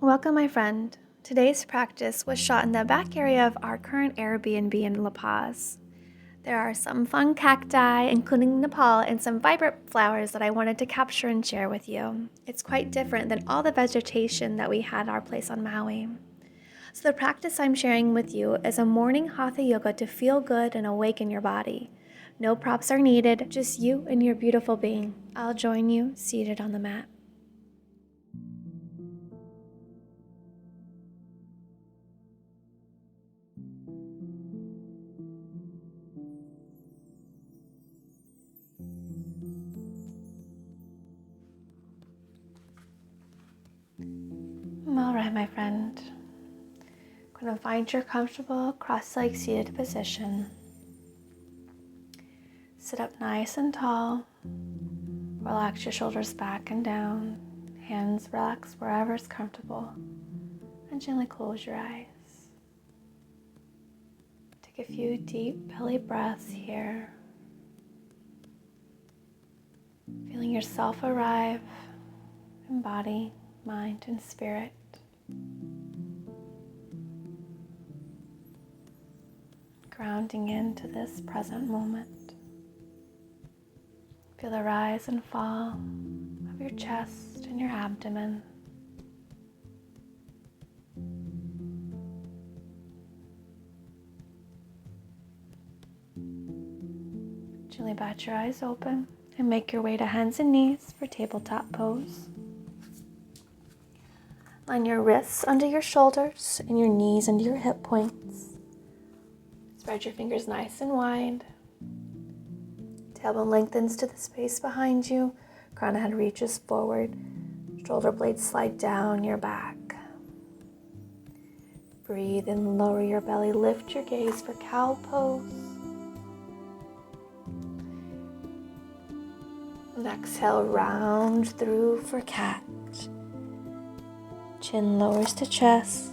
Welcome, my friend. Today's practice was shot in the back area of our current Airbnb in La Paz. There are some fun cacti, including Nepal, and some vibrant flowers that I wanted to capture and share with you. It's quite different than all the vegetation that we had at our place on Maui. So the practice I'm sharing with you is a morning Hatha Yoga to feel good and awaken your body. No props are needed, just you and your beautiful being. I'll join you seated on the mat. All right, my friend. I'm going to find your comfortable cross-legged seated position. Sit up nice and tall. Relax your shoulders back and down. Hands relax wherever is comfortable. And gently close your eyes. Take a few deep belly breaths here. Feeling yourself arrive in body, mind, and spirit. Grounding into this present moment. Feel the rise and fall of your chest and your abdomen. Gently bat your eyes open and make your way to hands and knees for tabletop pose. Line your wrists under your shoulders and your knees under your hip points. Spread your fingers nice and wide. Tailbone lengthens to the space behind you. Crown of head reaches forward. Shoulder blades slide down your back. Breathe and lower your belly. Lift your gaze for cow pose. And exhale, round through for cat. Chin lowers to chest.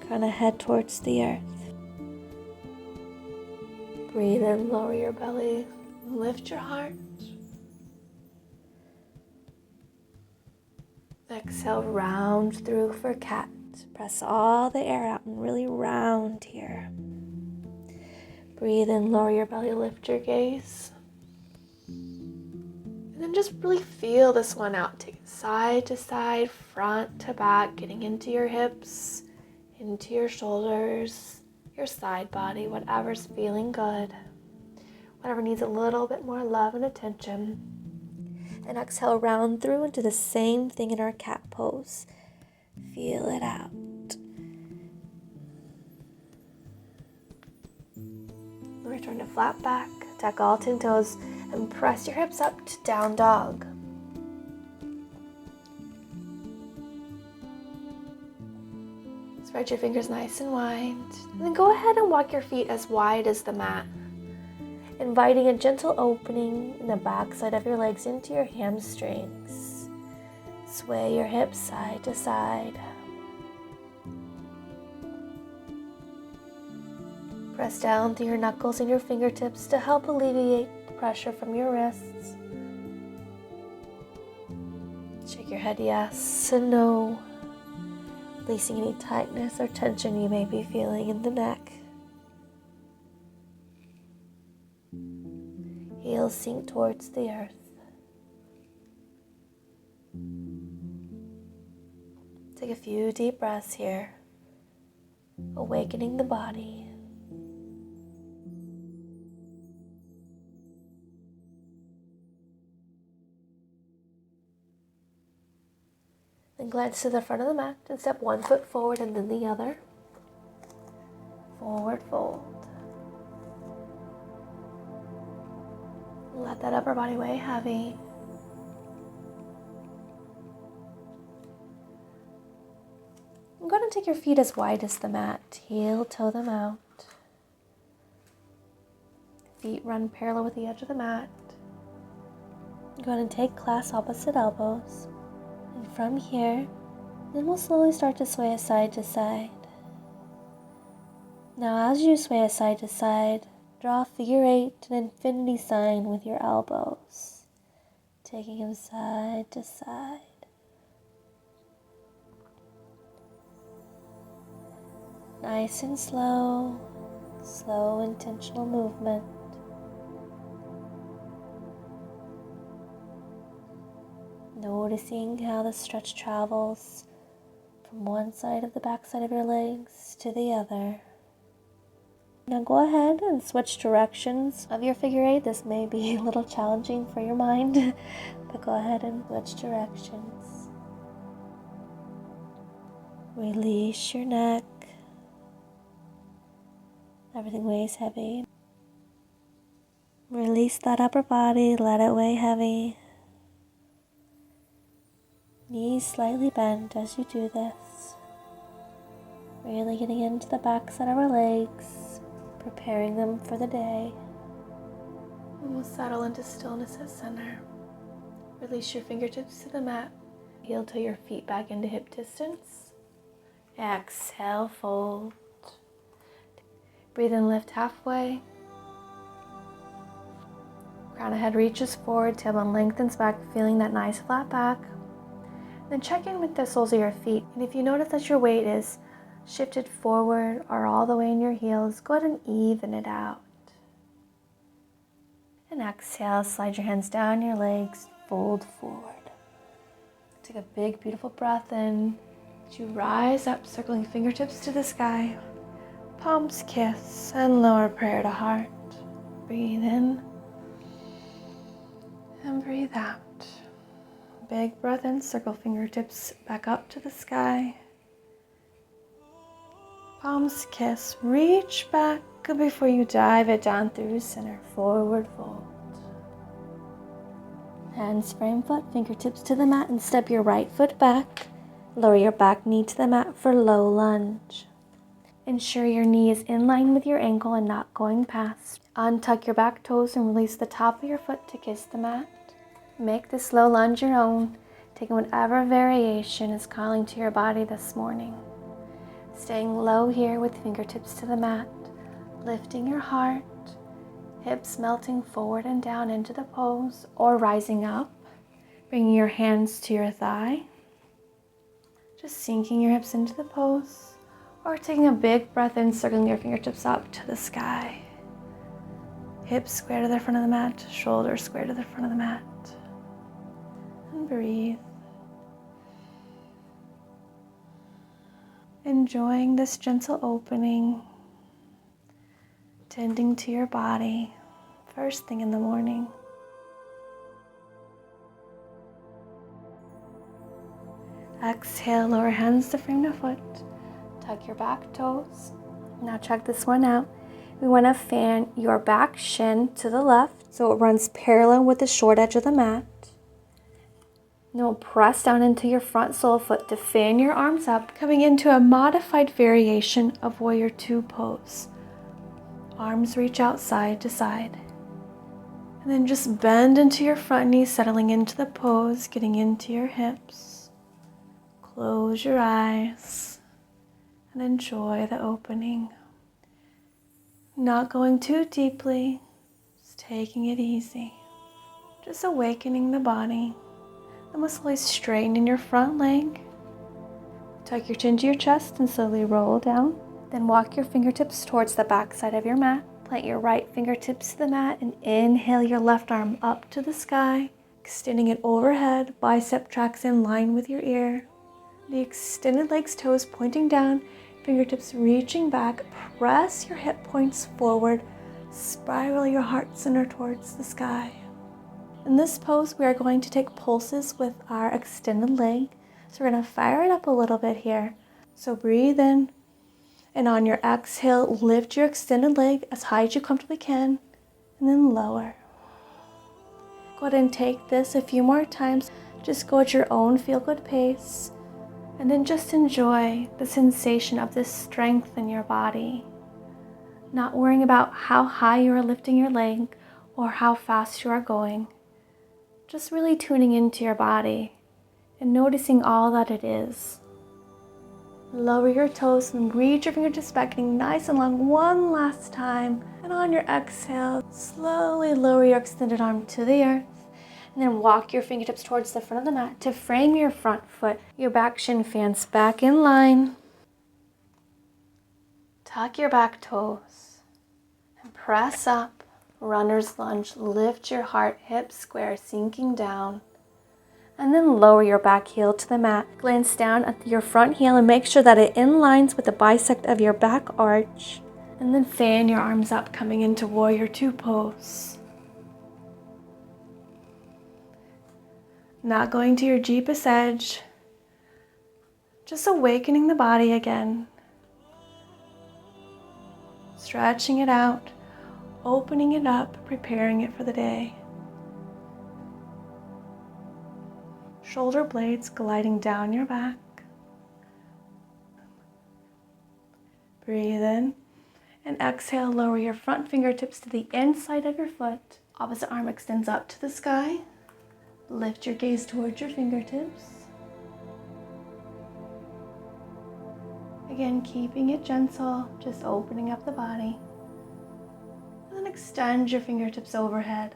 Crown of head towards the earth. Breathe in, lower your belly, lift your heart. Exhale, round through for cat. Press all the air out and really round here. Breathe in, lower your belly, lift your gaze. And then just really feel this one out. Take it side to side, front to back, getting into your hips, into your shoulders, your side body, whatever's feeling good, whatever needs a little bit more love and attention. And exhale, round through and do the same thing in our cat pose. Feel it out. Return to flat back, tuck all 10 toes, and press your hips up to down dog. Spread your fingers nice and wide. And then go ahead and walk your feet as wide as the mat, inviting a gentle opening in the backside of your legs into your hamstrings. Sway your hips side to side. Press down through your knuckles and your fingertips to help alleviate the pressure from your wrists. Shake your head yes and no, releasing any tightness or tension you may be feeling in the neck. Heels sink towards the earth. Take a few deep breaths here, awakening the body. Then glance to the front of the mat and step one foot forward and then the other. Forward fold. Let that upper body weigh heavy. I'm going to take your feet as wide as the mat. Heel, toe them out. Feet run parallel with the edge of the mat. Go ahead and take clasp opposite elbows. And from here, then we'll slowly start to sway side to side. Now as you sway side to side, draw a figure 8, an infinity sign with your elbows, taking them side to side. Nice and slow, slow intentional movement. Noticing how the stretch travels from one side of the back side of your legs to the other. Now go ahead and switch directions of your figure eight. This may be a little challenging for your mind, but go ahead and switch directions. Release your neck. Everything weighs heavy. Release that upper body, let it weigh heavy. Knees slightly bent as you do this. Really getting into the back side of our legs, preparing them for the day. And we'll settle into stillness at center. Release your fingertips to the mat. Heel to your feet back into hip distance. Exhale, fold. Breathe in, lift halfway. Crown of head reaches forward, tailbone lengthens back, feeling that nice flat back. Then check in with the soles of your feet. And if you notice that your weight is shifted forward or all the way in your heels, go ahead and even it out. And exhale, slide your hands down your legs, fold forward. Take a big, beautiful breath in. As you rise up, circling fingertips to the sky. Palms kiss and lower prayer to heart. Breathe in and breathe out. Big breath in, circle fingertips back up to the sky. Palms kiss, reach back before you dive it down through center, forward fold. Hands frame foot, fingertips to the mat and step your right foot back. Lower your back knee to the mat for low lunge. Ensure your knee is in line with your ankle and not going past. Untuck your back toes and release the top of your foot to kiss the mat. Make this low lunge your own, taking whatever variation is calling to your body this morning. Staying low here with fingertips to the mat, lifting your heart, hips melting forward and down into the pose or rising up, bringing your hands to your thigh. Just sinking your hips into the pose or taking a big breath in, circling your fingertips up to the sky. Hips square to the front of the mat, shoulders square to the front of the mat. And breathe. Enjoying this gentle opening, tending to your body first thing in the morning. Exhale, lower hands to frame the foot. Tuck your back toes. Now check this one out. We want to fan your back shin to the left so it runs parallel with the short edge of the mat. Now press down into your front sole foot to fan your arms up, coming into a modified variation of warrior two pose. Arms reach out side to side. And then just bend into your front knee, settling into the pose, getting into your hips. Close your eyes and enjoy the opening. Not going too deeply, just taking it easy. Just awakening the body. The muscle is straightened in your front leg. Tuck your chin to your chest and slowly roll down. Then walk your fingertips towards the back side of your mat. Plant your right fingertips to the mat and inhale your left arm up to the sky, extending it overhead, bicep tracks in line with your ear. The extended legs, toes pointing down, fingertips reaching back. Press your hip points forward. Spiral your heart center towards the sky. In this pose, we are going to take pulses with our extended leg. So we're going to fire it up a little bit here. So breathe in, and on your exhale, lift your extended leg as high as you comfortably can, and then lower. Go ahead and take this a few more times. Just go at your own feel-good pace, and then just enjoy the sensation of this strength in your body. Not worrying about how high you are lifting your leg or how fast you are going. Just really tuning into your body and noticing all that it is. Lower your toes and reach your fingertips back, getting nice and long one last time. And on your exhale, slowly lower your extended arm to the earth. And then walk your fingertips towards the front of the mat to frame your front foot. Your back shin fans back in line. Tuck your back toes and press up. Runner's lunge. Lift your heart, hips square, sinking down. And then lower your back heel to the mat. Glance down at your front heel and make sure that it aligns with the bicep of your back arch. And then fan your arms up, coming into warrior two pose. Not going to your deepest edge. Just awakening the body again. Stretching it out, opening it up, preparing it for the day. Shoulder blades gliding down your back. Breathe in and exhale, lower your front fingertips to the inside of your foot. Opposite arm extends up to the sky. Lift your gaze towards your fingertips. Again, keeping it gentle, just opening up the body. And then extend your fingertips overhead,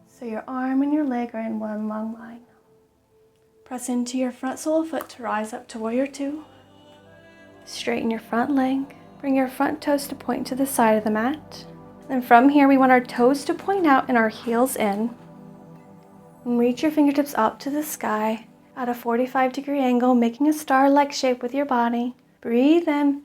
so your arm and your leg are in one long line. Press into your front sole of foot to rise up to warrior two. Straighten your front leg. Bring your front toes to point to the side of the mat. Then from here, we want our toes to point out and our heels in. And reach your fingertips up to the sky at a 45-degree angle, making a star-like shape with your body. Breathe in.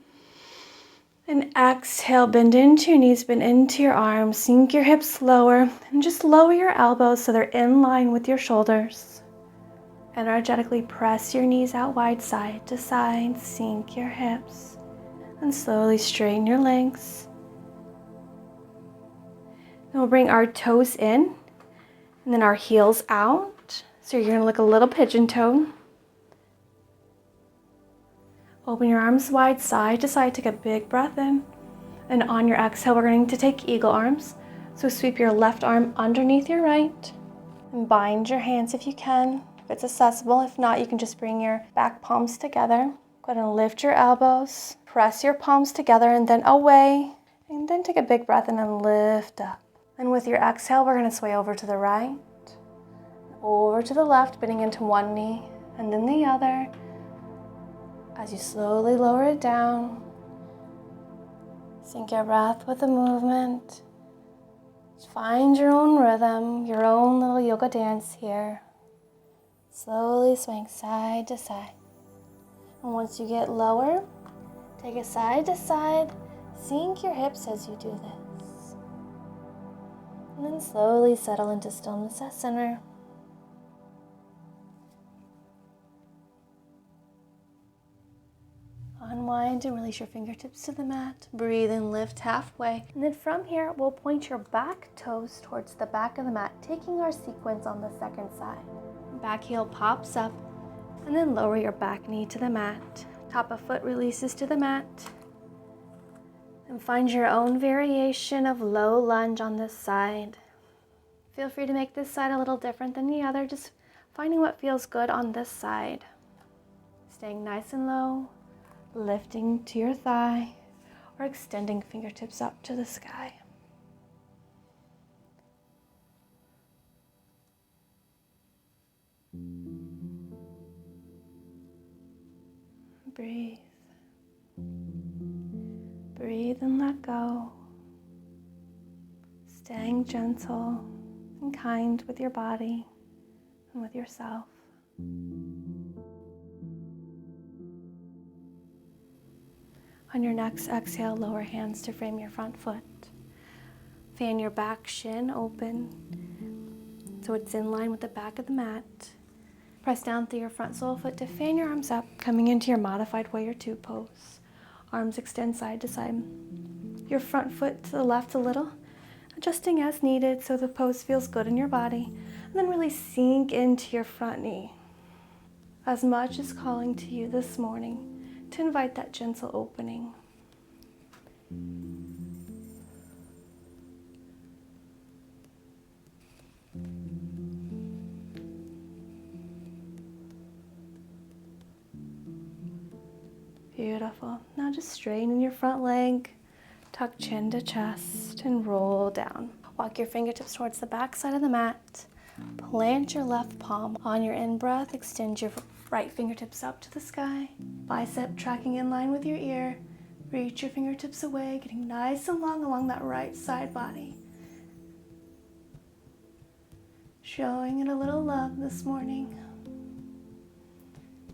And exhale, bend into your knees, bend into your arms. Sink your hips lower and just lower your elbows so they're in line with your shoulders. Energetically press your knees out wide, side to side. Sink your hips and slowly straighten your legs. And we'll bring our toes in and then our heels out. So you're going to look a little pigeon toe. Open your arms wide, side to side. Take a big breath in. And on your exhale, we're going to take eagle arms. So sweep your left arm underneath your right and bind your hands if you can. It's accessible. If not, you can just bring your back palms together. Go ahead and lift your elbows. Press your palms together and then away. And then take a big breath in and lift up. And with your exhale, we're going to sway over to the right, over to the left, bending into one knee and then the other. As you slowly lower it down, sync your breath with the movement. Just find your own rhythm, your own little yoga dance here. Slowly swing side to side. And once you get lower, take it side to side. Sink your hips as you do this. And then slowly settle into stillness at center. Unwind and release your fingertips to the mat. Breathe and lift halfway. And then from here, we'll point your back toes towards the back of the mat, taking our sequence on the second side. Back heel pops up, and then lower your back knee to the mat. Top of foot releases to the mat. And find your own variation of low lunge on this side. Feel free to make this side a little different than the other, just finding what feels good on this side. Staying nice and low, lifting to your thigh, or extending fingertips up to the sky. Breathe. Breathe and let go. Staying gentle and kind with your body and with yourself. On your next exhale, lower hands to frame your front foot. Fan your back shin open so it's in line with the back of the mat. Press down through your front sole foot to fan your arms up, coming into your modified warrior two pose. Arms extend side to side. Your front foot to the left a little, adjusting as needed so the pose feels good in your body. And then really sink into your front knee. As much is calling to you this morning to invite that gentle opening. Beautiful. Now just straighten your front leg, tuck chin to chest, and roll down. Walk your fingertips towards the back side of the mat. Plant your left palm. On your in-breath, extend your right fingertips up to the sky. Bicep tracking in line with your ear. Reach your fingertips away, getting nice and long along that right side body. Showing it a little love this morning.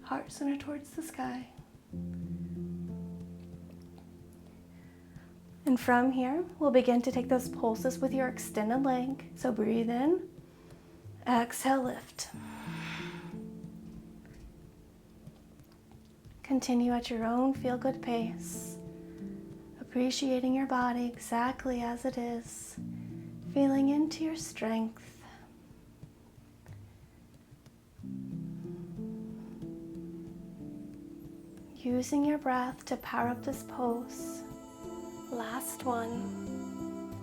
Heart center towards the sky. And from here, we'll begin to take those pulses with your extended leg. So breathe in, exhale, lift. Continue at your own feel-good pace, appreciating your body exactly as it is, feeling into your strength. Using your breath to power up this pose. Last one.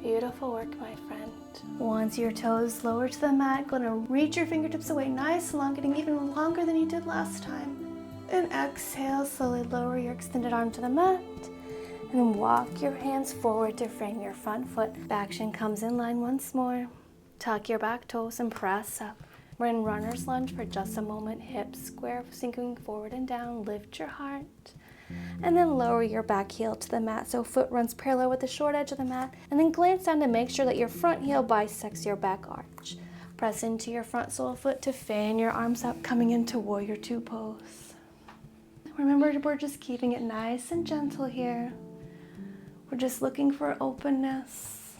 Beautiful work, my friend. Once your toes lower to the mat, go to reach your fingertips away nice and long, getting even longer than you did last time. And exhale, slowly lower your extended arm to the mat. And then walk your hands forward to frame your front foot. Action comes in line once more. Tuck your back toes and press up. We're in runner's lunge for just a moment. Hips square, sinking forward and down. Lift your heart. And then lower your back heel to the mat so foot runs parallel with the short edge of the mat. And then glance down to make sure that your front heel bisects your back arch. Press into your front sole foot to fan your arms up, coming into Warrior Two pose. Remember, we're just keeping it nice and gentle here. We're just looking for openness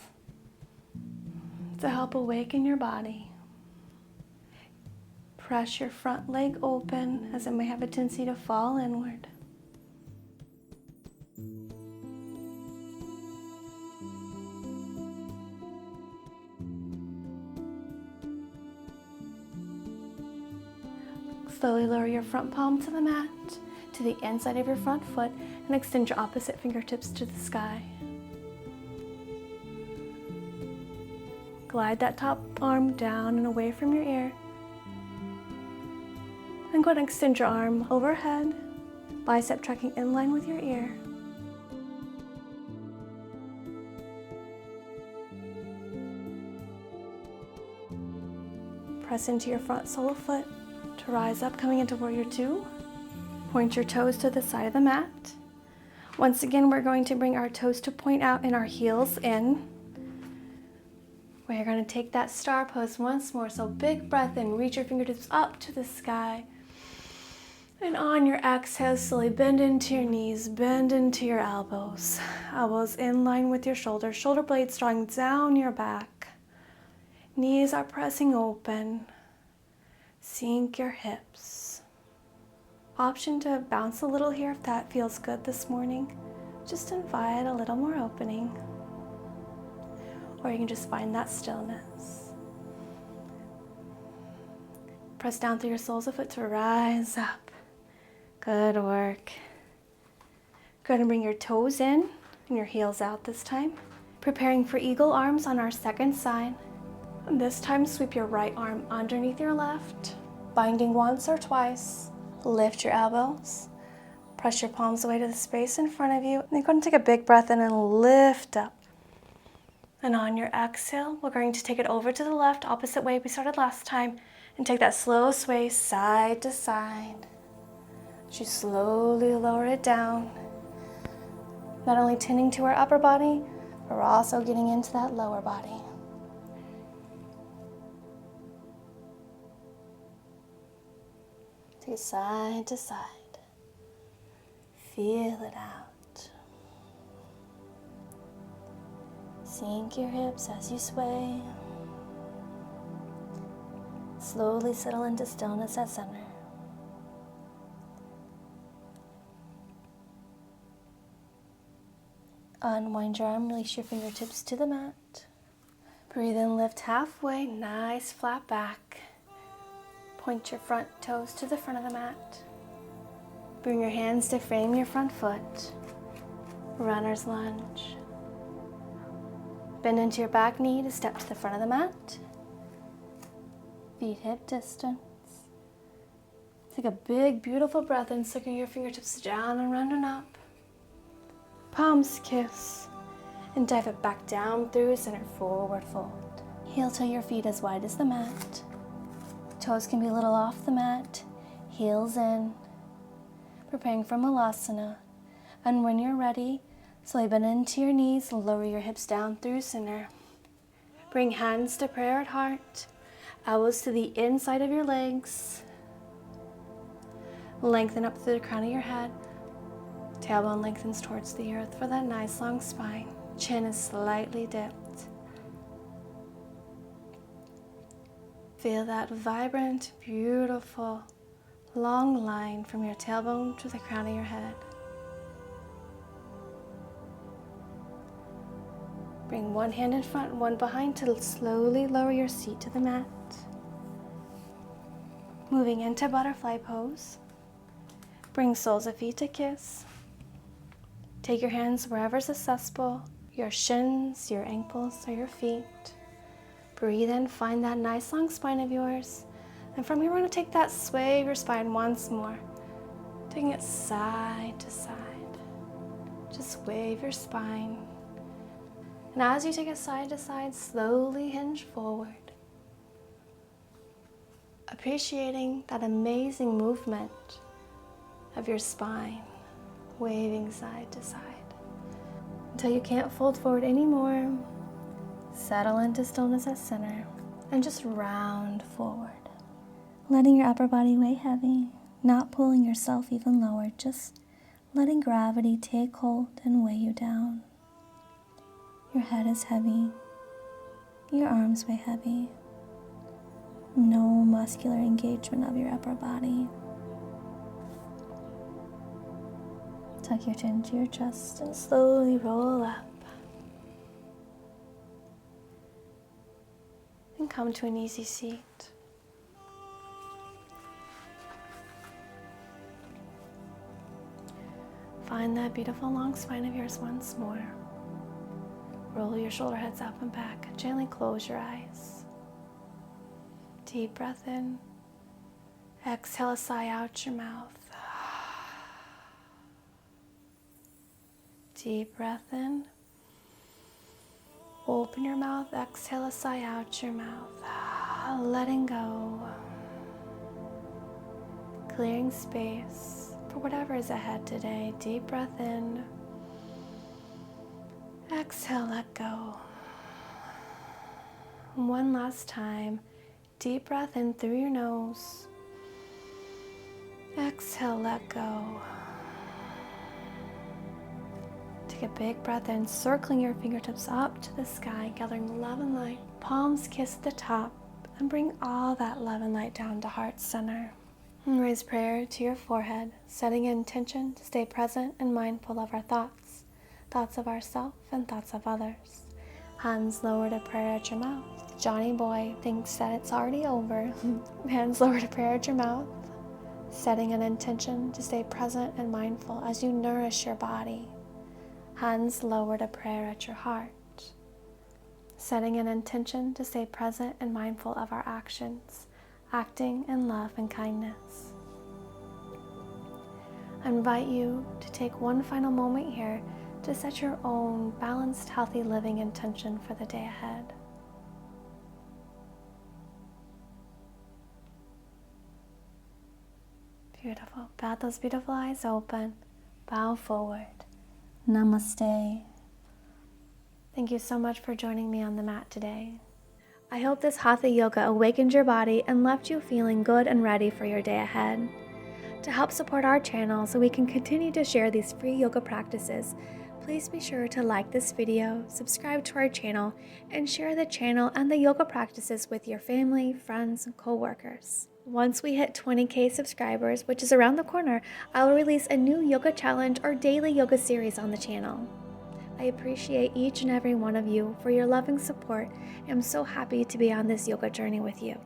to help awaken your body. Press your front leg open as it may have a tendency to fall inward. Slowly lower your front palm to the mat, to the inside of your front foot, and extend your opposite fingertips to the sky. Glide that top arm down and away from your ear. Then go ahead and extend your arm overhead, bicep tracking in line with your ear. Press into your front sole of foot to rise up, coming into Warrior Two. Point your toes to the side of the mat. Once again, we're going to bring our toes to point out and our heels in. We're going to take that star pose once more. So big breath in, reach your fingertips up to the sky. And on your exhale, slowly bend into your knees, bend into your elbows. Elbows in line with your shoulders, shoulder blades drawing down your back. Knees are pressing open. Sink your hips. Option to bounce a little here if that feels good this morning. Just invite a little more opening. Or you can just find that stillness. Press down through your soles of foot to rise up. Good work. Go ahead and bring your toes in and your heels out this time. Preparing for eagle arms on our second side. And this time, sweep your right arm underneath your left, binding once or twice. Lift your elbows. Press your palms away to the space in front of you. And then go ahead and take a big breath in and lift up. And on your exhale, we're going to take it over to the left, opposite way we started last time, and take that slow sway side to side. As you slowly lower it down, not only tending to our upper body, but we're also getting into that lower body. Take it side to side. Feel it out. Sink your hips as you sway. Slowly settle into stillness at center. Unwind your arm, release your fingertips to the mat. Breathe in, lift halfway, nice flat back. Point your front toes to the front of the mat. Bring your hands to frame your front foot. Runner's lunge. Bend into your back knee to step to the front of the mat. Feet hip distance. Take a big, beautiful breath in, sucking your fingertips down and rounding up. Palms kiss. And dive it back down through center forward fold. Heel to your feet as wide as the mat. Toes can be a little off the mat. Heels in. preparing for Malasana. And when you're ready, slowly bend into your knees, lower your hips down through center. Bring hands to prayer at heart, elbows to the inside of your legs. Lengthen up through the crown of your head. Tailbone lengthens towards the earth for that nice long spine. Chin is slightly dipped. Feel that vibrant, beautiful, long line from your tailbone to the crown of your head. Bring one hand in front, one behind to slowly lower your seat to the mat. Moving into butterfly pose. Bring soles of feet to kiss. Take your hands wherever's accessible, your shins, your ankles, or your feet. Breathe in, find that nice long spine of yours. And from here, we're going to take that sway of your spine once more. Taking it side to side. Just wave your spine. And as you take it side to side, slowly hinge forward. Appreciating that amazing movement of your spine, waving side to side. Until you can't fold forward anymore, settle into stillness at center and just round forward. Letting your upper body weigh heavy, not pulling yourself even lower, just letting gravity take hold and weigh you down. Your head is heavy, your arms weigh heavy. No muscular engagement of your upper body. Tuck your chin to your chest and slowly roll up. And come to an easy seat. Find that beautiful long spine of yours once more. Roll your shoulder heads up and back. Gently close your eyes. Deep breath in. Exhale a sigh out your mouth. Deep breath in. Open your mouth. Exhale a sigh out your mouth. Letting go. Clearing space for whatever is ahead today. Deep breath in. Exhale, let go. One last time. Deep breath in through your nose. Exhale, let go. Take a big breath in, circling your fingertips up to the sky, gathering love and light. Palms kiss the top, and bring all that love and light down to heart center. And raise prayer to your forehead, setting an intention to stay present and mindful of our thoughts. Thoughts of ourselves and thoughts of others. Hands lower to prayer at your mouth. Johnny boy thinks that it's already over. Hands lower to prayer at your mouth. Setting an intention to stay present and mindful as you nourish your body. Hands lower to prayer at your heart. Setting an intention to stay present and mindful of our actions, acting in love and kindness. I invite you to take one final moment here to set your own balanced, healthy living intention for the day ahead. Beautiful. Bow those beautiful eyes open. Bow forward. Namaste. Thank you so much for joining me on the mat today. I hope this Hatha Yoga awakened your body and left you feeling good and ready for your day ahead. To help support our channel so we can continue to share these free yoga practices, please be sure to like this video, subscribe to our channel, and share the channel and the yoga practices with your family, friends, and co-workers. Once we hit 20,000 subscribers, which is around the corner, I will release a new yoga challenge or daily yoga series on the channel. I appreciate each and every one of you for your loving support. I'm so happy to be on this yoga journey with you.